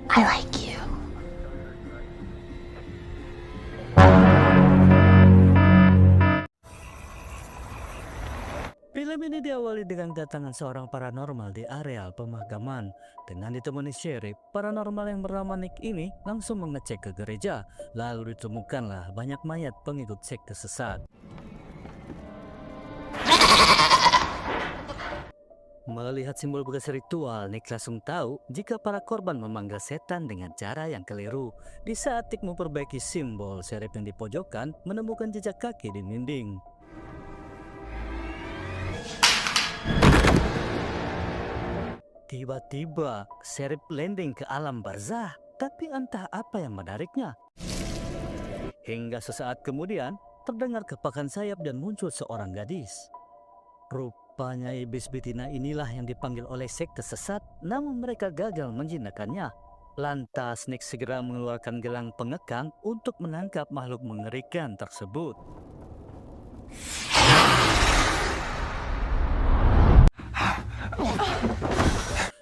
I like you. Film ini diawali dengan kedatangan seorang paranormal di areal pemakaman. Dengan ditemani sheriff, paranormal yang bernama Nick ini langsung mengecek ke gereja. Lalu ditemukanlah banyak mayat pengikut sekte sesat. Melihat simbol bekas ritual, Nick langsung tahu jika para korban memanggil setan dengan cara yang keliru. Di saat Nick memperbaiki simbol, sheriff yang di pojokan menemukan jejak kaki di dinding. Tiba-tiba, sheriff landing ke alam barzah, tapi entah apa yang menariknya. Hingga sesaat kemudian, terdengar kepakan sayap dan muncul seorang gadis. Rupanya iblis betina inilah yang dipanggil oleh sekte sesat, namun mereka gagal menjinakkannya. Lantas Nick segera mengeluarkan gelang pengekang untuk menangkap makhluk mengerikan tersebut.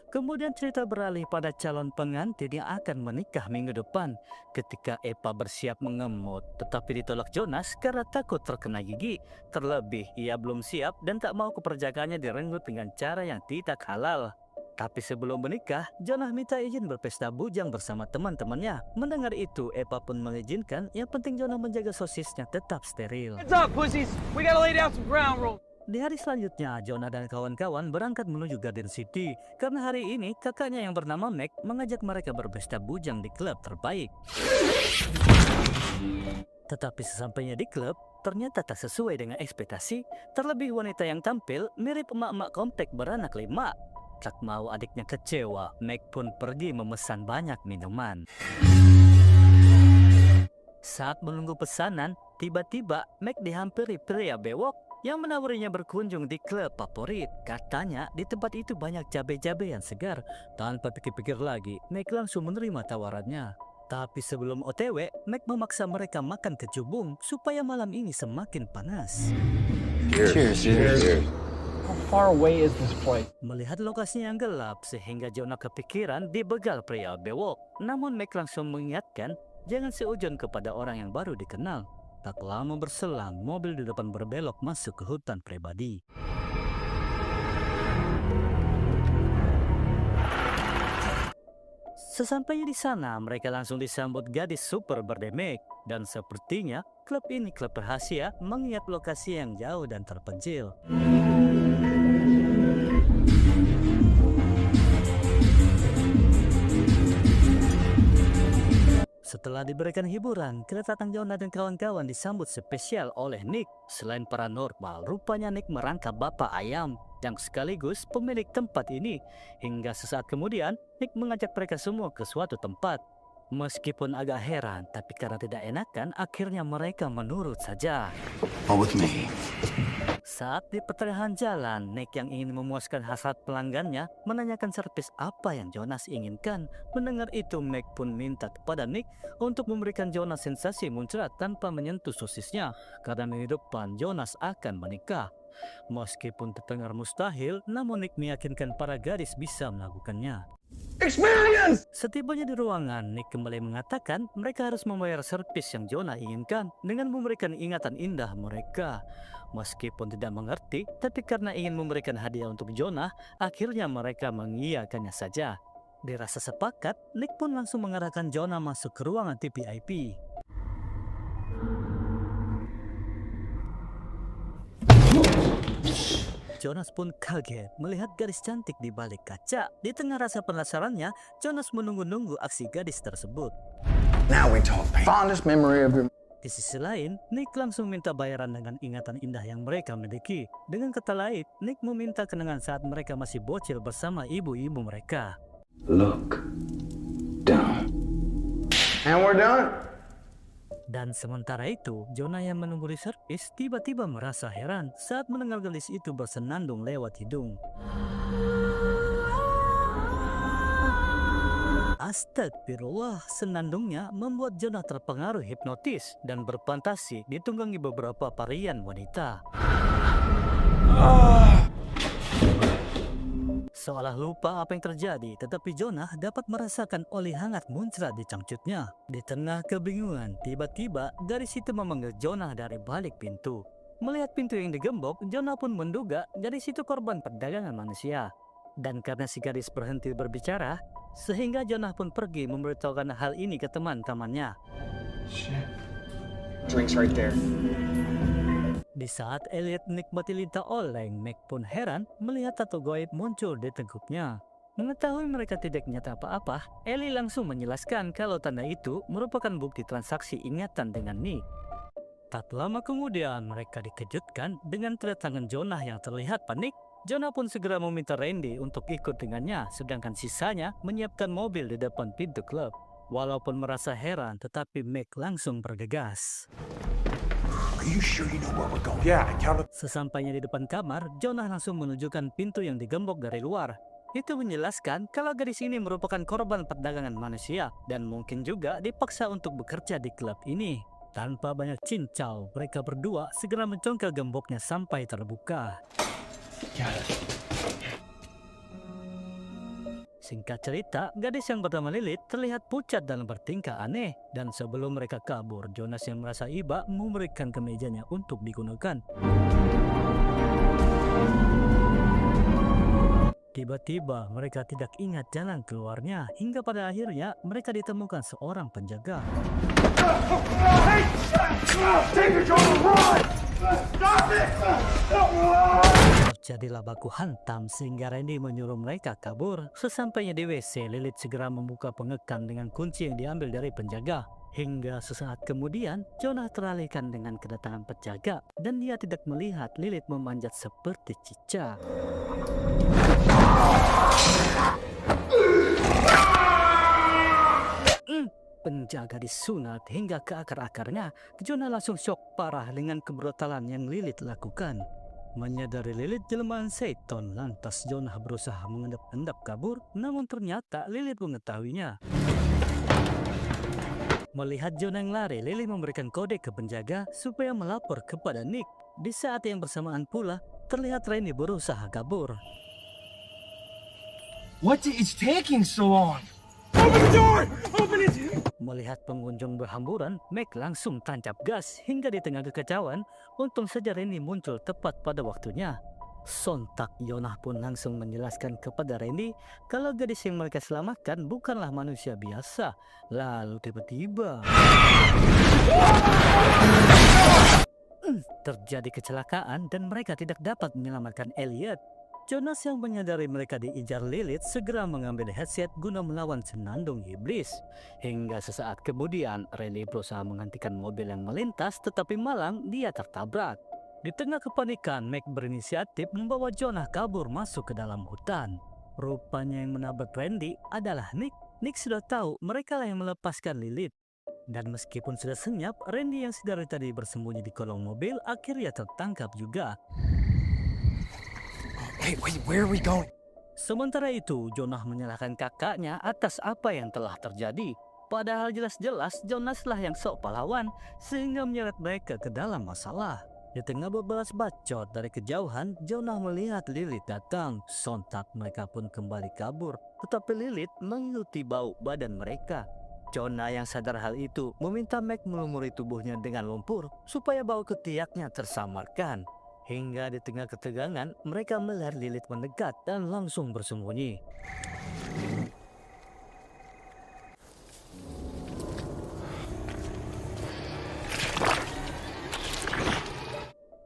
Kemudian cerita beralih pada calon pengantin yang akan menikah minggu depan. Ketika Eva bersiap mengemut, tetapi ditolak Jonas karena takut terkena gigi. Terlebih, ia belum siap dan tak mau keperjakaannya direnggut dengan cara yang tidak halal. Tapi sebelum menikah, Jonas minta izin berpesta bujang bersama teman-temannya. Mendengar itu, Eva pun mengizinkan. Yang penting Jonas menjaga sosisnya tetap steril. Heads up, pussies! We gotta lay down some ground rules. Di hari selanjutnya, Jonah dan kawan-kawan berangkat menuju Garden City. Karena hari ini, kakaknya yang bernama Meg mengajak mereka berpesta bujang di klub terbaik. Tetapi sesampainya di klub, ternyata tak sesuai dengan ekspektasi. Terlebih wanita yang tampil mirip emak-emak komplek beranak 5. Tak mau adiknya kecewa, Meg pun pergi memesan banyak minuman. Saat menunggu pesanan, tiba-tiba Meg dihampiri pria bewok yang menawarinya berkunjung di klub favorit. Katanya di tempat itu banyak cabai-cabai yang segar. Tanpa pikir-pikir lagi, Meg langsung menerima tawarannya. Tapi sebelum OTW, Meg memaksa mereka makan kecubung supaya malam ini semakin panas. Cheers. How far away is this place? Melihat lokasinya yang gelap sehingga Jonah kepikiran dibegal pria bewok. Namun Meg langsung mengingatkan jangan seujun kepada orang yang baru dikenal. Tak lama berselang, mobil di depan berbelok masuk ke hutan pribadi. Sesampainya di sana, mereka langsung disambut gadis super berdemik. Dan sepertinya, klub ini klub rahasia mengingat lokasi yang jauh dan terpencil. Setelah diberikan hiburan, kedatangan Jonah dan kawan-kawan disambut spesial oleh Nick. Selain paranormal, rupanya Nick merangkap bapak ayam yang sekaligus pemilik tempat ini. Hingga sesaat kemudian, Nick mengajak mereka semua ke suatu tempat. Meskipun agak heran, tapi karena tidak enakan, akhirnya mereka menurut saja. All with me. Saat di pertengahan jalan, Nick yang ingin memuaskan hasrat pelanggannya menanyakan servis apa yang Jonas inginkan. Mendengar itu, Meg pun minta kepada Nick untuk memberikan Jonas sensasi muncrat tanpa menyentuh sosisnya. Karena minggu depan Jonas akan menikah. Meskipun terdengar mustahil, namun Nick meyakinkan para gadis bisa melakukannya. Experience! Setibanya di ruangan, Nick kembali mengatakan mereka harus membayar servis yang Jonah inginkan dengan memberikan ingatan indah mereka. Meskipun tidak mengerti, tapi karena ingin memberikan hadiah untuk Jonah, akhirnya mereka mengiyakannya saja. Dirasa sepakat, Nick pun langsung mengarahkan Jonah masuk ke ruangan VIP. Jonas pun kaget melihat gadis cantik di balik kaca. Di tengah rasa penasarannya, Jonas menunggu-nunggu aksi gadis tersebut. Now we talk. Fondest memory of your... Di sisi lain, Nick langsung minta bayaran dengan ingatan indah yang mereka miliki. Dengan kata lain, Nick meminta kenangan saat mereka masih bocil bersama ibu-ibu mereka. Look down. And we're done. Dan sementara itu, Jonah yang menunggu di servis tiba-tiba merasa heran saat mendengar gadis itu bersenandung lewat hidung. Astagfirullah, senandungnya membuat Jonah terpengaruh hipnotis dan berfantasi ditunggangi beberapa varian wanita. Seolah lupa apa yang terjadi, tetapi Jonah dapat merasakan oli hangat muncrat di cangcutnya. Di tengah kebingungan, tiba-tiba garis itu memanggil Jonah dari balik pintu. Melihat pintu yang digembok, Jonah pun menduga garis itu korban perdagangan manusia. Dan karena si gadis berhenti berbicara, sehingga Jonah pun pergi memberitahukan hal ini ke teman-temannya. Drinks right there. Di saat Elliot menikmati lintah oleng, Meg pun heran melihat tato goib muncul di tengkuknya. Mengetahui mereka tidak nyata apa-apa, Ellie langsung menjelaskan kalau tanda itu merupakan bukti transaksi ingatan dengan Nick. Tak lama kemudian mereka dikejutkan dengan kedatangan Jonah yang terlihat panik. Jonah pun segera meminta Randy untuk ikut dengannya, sedangkan sisanya menyiapkan mobil di depan pintu klub. Walaupun merasa heran, tetapi Meg langsung bergegas. Are you sure you know where we're going? Yeah, I counted. Sesampainya di depan kamar, Jonah langsung menunjukkan pintu yang digembok dari luar. Itu menjelaskan kalau gadis ini merupakan korban perdagangan manusia dan mungkin juga dipaksa untuk bekerja di klub ini. Tanpa banyak cincau, mereka berdua segera mencongkel gemboknya sampai terbuka. Singkat cerita, gadis yang bernama Lilith terlihat pucat dan bertingkah aneh. Dan sebelum mereka kabur, Jonas yang merasa iba memberikan kemejanya untuk digunakan. Tiba-tiba mereka tidak ingat jalan keluarnya, hingga pada akhirnya mereka ditemukan seorang penjaga. Terjadilah baku hantam sehingga Randy menyuruh mereka kabur. Sesampainya di WC, Lilith segera membuka pengekang dengan kunci yang diambil dari penjaga. Hingga sesaat kemudian, Jonah teralihkan dengan kedatangan penjaga dan dia tidak melihat Lilith memanjat seperti cicak. Penjaga disunat hingga ke akar-akarnya. Jonah langsung syok parah dengan kebrutalan yang Lilith lakukan. Menyadari Lilith jelmaan seton, lantas Jonah berusaha mengendap-endap kabur, namun ternyata Lilith mengetahuinya. Melihat Jonah yang lari, Lilith memberikan kode ke penjaga supaya melapor kepada Nick. Di saat yang bersamaan pula, terlihat Randy berusaha kabur. It's taking so long? Open the door! Open it! Melihat pengunjung berhamburan, Meg langsung tancap gas hingga di tengah kekacauan, untung saja Randy muncul tepat pada waktunya. Sontak Jonah pun langsung menjelaskan kepada Randy kalau gadis yang mereka selamatkan bukanlah manusia biasa. Lalu tiba-tiba terjadi kecelakaan dan mereka tidak dapat menyelamatkan Elliot. Jonas yang menyadari mereka diincar Lilith segera mengambil headset guna melawan senandung iblis. Hingga sesaat kemudian, Randy berusaha menghentikan mobil yang melintas, tetapi malang dia tertabrak. Di tengah kepanikan, Meg berinisiatif membawa Jonah kabur masuk ke dalam hutan. Rupanya yang menabrak Randy adalah Nick. Nick sudah tahu mereka lah yang melepaskan Lilith. Dan meskipun sudah senyap, Randy yang sedari tadi bersembunyi di kolong mobil akhirnya tertangkap juga. Hey, wait, where are we going? Sementara itu, Jonah menyalahkan kakaknya atas apa yang telah terjadi. Padahal jelas-jelas Jonas lah yang sok pahlawan sehingga menyeret mereka ke dalam masalah. Di tengah berbalas bacot dari kejauhan, Jonah melihat Lilith datang. Sontak mereka pun kembali kabur. Tetapi Lilith mengikuti bau badan mereka. Jonah yang sadar hal itu meminta Meg melumuri tubuhnya dengan lumpur supaya bau ketiaknya tersamarkan. Hingga di tengah ketegangan, mereka melihat Lilith mendekat dan langsung bersembunyi.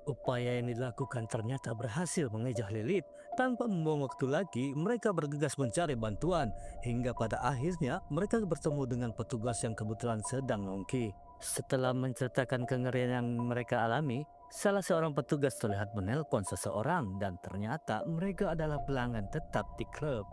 Upaya yang dilakukan ternyata berhasil mengejar Lilith. Tanpa membuang waktu lagi, mereka bergegas mencari bantuan. Hingga pada akhirnya, mereka bertemu dengan petugas yang kebetulan sedang nongki. Setelah menceritakan kengerian yang mereka alami, salah seorang petugas terlihat menelpon seseorang dan ternyata mereka adalah pelanggan tetap di klub.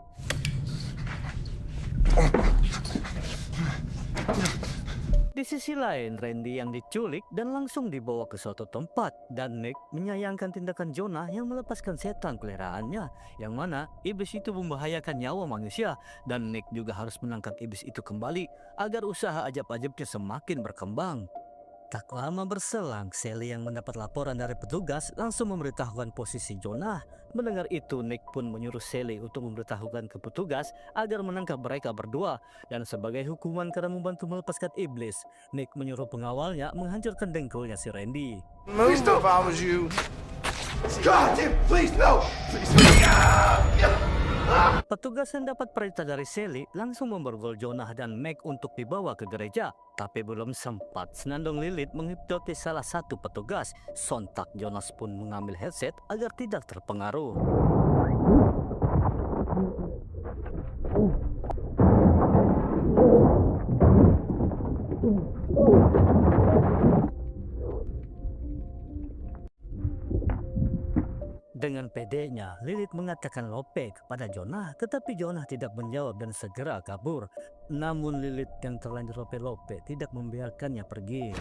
Di sisi lain, Randy yang diculik dan langsung dibawa ke suatu tempat dan Nick menyayangkan tindakan Jonah yang melepaskan setan peliharaannya, yang mana iblis itu membahayakan nyawa manusia dan Nick juga harus menangkap iblis itu kembali agar usaha ajab-ajabnya semakin berkembang. Tak lama berselang, Sally yang mendapat laporan dari petugas langsung memberitahukan posisi Jonah. Mendengar itu, Nick pun menyuruh Sally untuk memberitahukan ke petugas agar menangkap mereka berdua. Dan sebagai hukuman karena membantu melepaskan iblis, Nick menyuruh pengawalnya menghancurkan dengkulnya si Randy. Move if I was you. God damn, please, no! Please, Petugas yang dapat perintah dari Sally langsung memborgol Jonah dan Meg untuk dibawa ke gereja. Tapi belum sempat senandung Lilith menghipnotis salah satu petugas. Sontak Jonas pun mengambil headset agar tidak terpengaruh. Dengan pedenya, Lilith mengatakan Lope kepada Jonah, tetapi Jonah tidak menjawab dan segera kabur. Namun Lilith yang terlanjur Lope tidak membiarkannya pergi.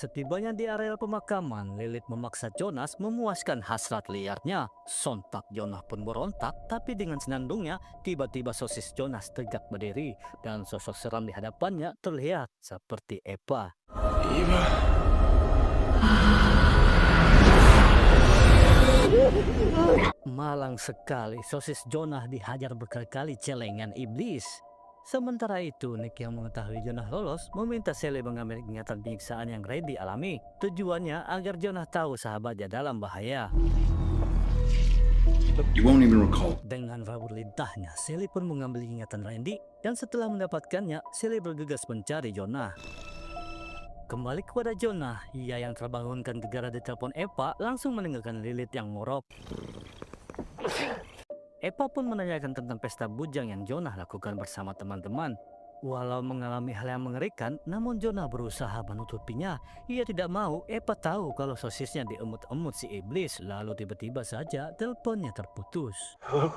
Setibanya di areal pemakaman, Lilith memaksa Jonas memuaskan hasrat liarnya. Sontak Jonah pun berontak, tapi dengan senandungnya, tiba-tiba sosis Jonas tegak berdiri dan sosok seram di hadapannya terlihat seperti Eva. Eva. Malang sekali, sosis Jonah dihajar berkali-kali celengan iblis. Sementara itu, Nick yang mengetahui Jonah lolos meminta Sally mengambil ingatan penyiksaan yang Randy alami. Tujuannya agar Jonah tahu sahabatnya dalam bahaya. You won't even recall. Dengan raut lidahnya, Sally pun mengambil ingatan Randy dan setelah mendapatkannya, Sally bergegas mencari Jonah. Kembali kepada Jonah, ia yang terbangunkan gegara ditelepon Eva langsung mendengarkan Lilith yang ngorok. Eva pun menanyakan tentang pesta bujang yang Jonah lakukan bersama teman-teman. Walau mengalami hal yang mengerikan, namun Jonah berusaha menutupinya. Ia tidak mau Eva tahu kalau sosisnya diemut-emut si iblis. Lalu tiba-tiba saja teleponnya terputus. Hello?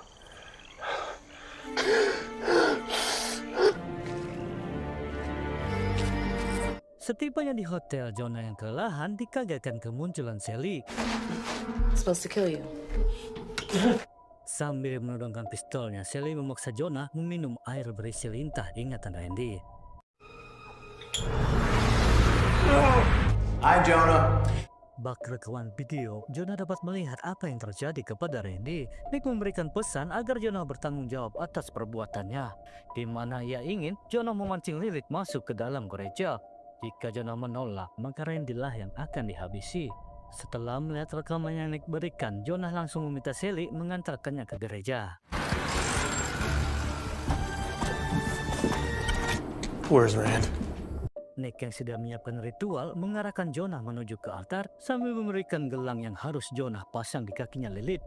Setibanya di hotel, Jonah yang kelelahan dikagetkan kemunculan Sally. Supposed to kill you. Sambil menodongkan pistolnya, Sally memaksa Jonah meminum air berisi lintah ingatan Randy. Hi, Jonah. Bak rekaman video, Jonah dapat melihat apa yang terjadi kepada Randy. Nick memberikan pesan agar Jonah bertanggung jawab atas perbuatannya, di mana ia ingin Jonah memancing Lilith masuk ke dalam gereja. Jika Jonah menolak, maka Randy lah yang akan dihabisi. Setelah melihat rekaman yang Nick berikan, Jonah langsung meminta Sally mengantarkannya ke gereja. Where's Rand? Nick yang sudah menyiapkan ritual mengarahkan Jonah menuju ke altar sambil memberikan gelang yang harus Jonah pasang di kakinya Lilith.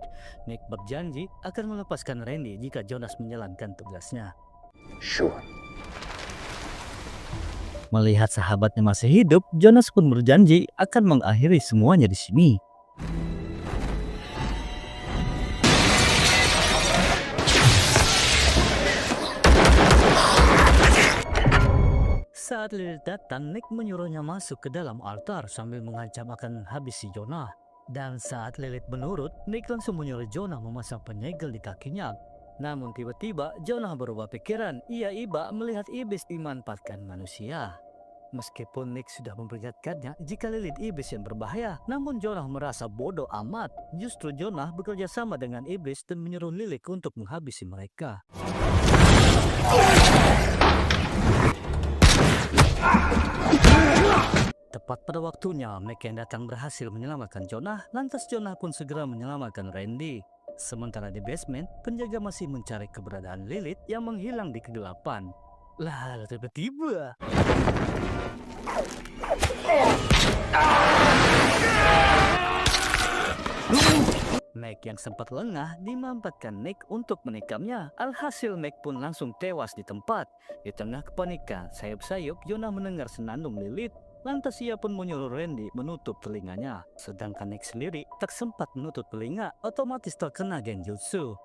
Nick berjanji akan melepaskan Randy jika Jonas menjalankan tugasnya. Sure. Melihat sahabatnya masih hidup, Jonas pun berjanji akan mengakhiri semuanya di sini. Saat Lilith datang, Nick menyuruhnya masuk ke dalam altar sambil mengancam akan habisi Jonah. Dan saat Lilith menurut, Nick langsung menyuruh Jonah memasang penyegel di kakinya. Namun tiba-tiba Jonah berubah pikiran. Ia iba melihat iblis dimanfaatkan manusia. Meskipun Nick sudah memperingatkannya jika Lilith iblis yang berbahaya, namun Jonah merasa bodoh amat. Justru Jonah bekerja sama dengan iblis dan menyuruh Lilith untuk menghabisi mereka. Tepat pada waktunya, Meg yang datang berhasil menyelamatkan Jonah. Lantas Jonah pun segera menyelamatkan Randy. Sementara di basement, penjaga masih mencari keberadaan Lilith yang menghilang di kegelapan. Lah, tiba-tiba Meg yang sempat lengah dimampatkan Nick untuk menikamnya. Alhasil Meg pun langsung tewas di tempat. Di tengah kepanikan, sayup-sayup Jonah mendengar senandung Lilith. Lantas ia pun menyuruh Randy menutup telinganya. Sedangkan Nick sendiri tak sempat menutup telinga, otomatis terkena genjutsu.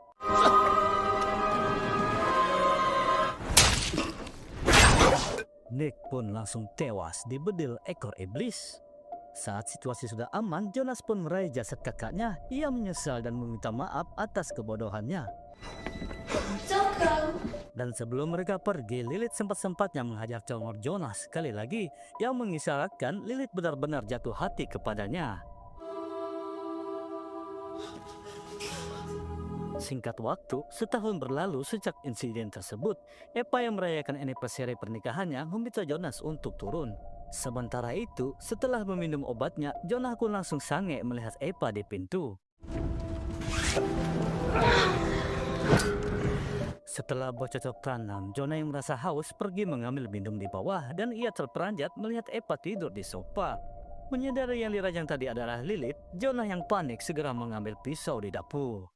Nick pun langsung tewas di bedil ekor iblis. Saat situasi sudah aman, Jonas pun meraih jasad kakaknya. Ia menyesal dan meminta maaf atas kebodohannya. Don't go. Dan sebelum mereka pergi, Lilith sempat-sempatnya mengajak Connor Jonas sekali lagi, yang mengisyaratkan Lilith benar-benar jatuh hati kepadanya. Singkat waktu, setahun berlalu sejak insiden tersebut. Eva yang merayakan anniversary pernikahannya meminta Jonas untuk turun. Sementara itu, setelah meminum obatnya, Jonas pun langsung sange melihat Eva di pintu. Setelah bercocok tanam, Jonah yang merasa haus pergi mengambil minum di bawah dan ia terperanjat melihat Eva tidur di sofa. Menyadari yang dirajang tadi adalah Lilith, Jonah yang panik segera mengambil pisau di dapur.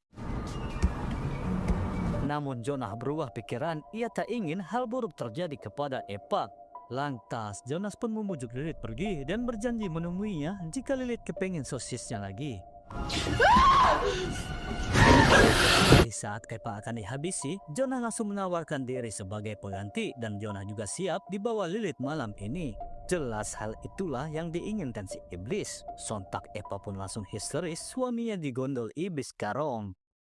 Namun Jonah berubah pikiran, ia tak ingin hal buruk terjadi kepada Eva. Lantas, Jonas pun membujuk Lilith pergi dan berjanji menemuinya jika Lilith kepengin sosisnya lagi. Di saat Eva akan dihabisi, Jonah langsung menawarkan diri sebagai pengganti dan Jonah juga siap dibawa Lilith malam ini. Jelas hal itulah yang diinginkan si iblis. Sontak Eva pun langsung histeris, suaminya digondol iblis karong.